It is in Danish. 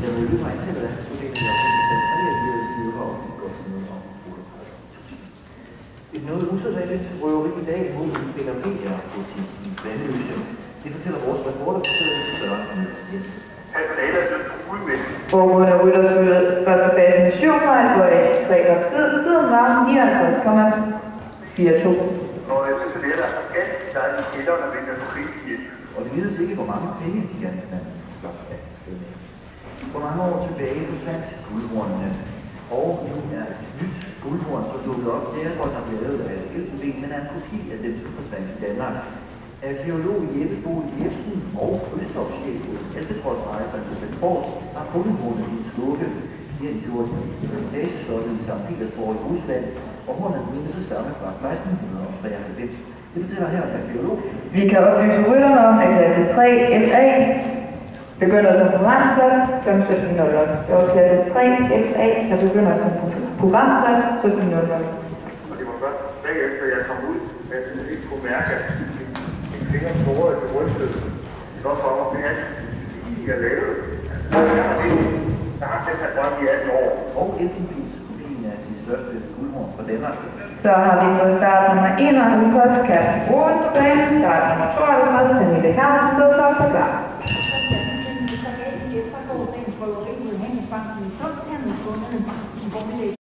Jeg vil løbe mig til, hvordan du deler dig op i det, og det er lige at løbe op, det går til noget om 38. Et noget usædvanligt røveri i dag mod en BNP'er på sin Vandløse. Det fortæller vores reporter, der sidder i Søren og Jensen. Personalet er dømt uudvendt. Formålet er rytterskyldet første fase med 7 fejl, hvor jeg trækker tiden var 59,42. Og personalet er ganske dejligt i kælderne med den frivillige. Og det vides ikke, hvor mange penge de gerningsmænd slås af. For mange år tilbage forsvandt guldhornene. Og nu er et nyt guldhorn, som dukket op. Det er godt nok lavet af Elfenben, men er en kopi af dem, som forsvandt i Danmark. Arkeolog Jeppe Bo Jebsen og Østopschef hos Alpetroldsrejseren på Svendborg har fundet hornet i en skuffe. De har gjort Dageslottet i St. Petersborg i Rusland, og hornet mindes at stamme fra 1693. Det fortæller her en arkeolog. Vi kan oplyse rytterne om, at klasse 3 LA begynder som programsat kl. 17.00. Det var klasse 3 LA, der begynder som programsat 17.00. Og det var først bagefter, jeg kom ud, at jeg ikke kunne mærke, at min fingre store til rystet. Det var for mig, at jeg lavede. Jeg har den her drøm i 18 år. Og Elfenbens kopien er de største guldhorn fra Danmark. Så har vi fået start nummer 51, Kasper Rosenberg, start nummer 52, Pernille Karlsted, så klar.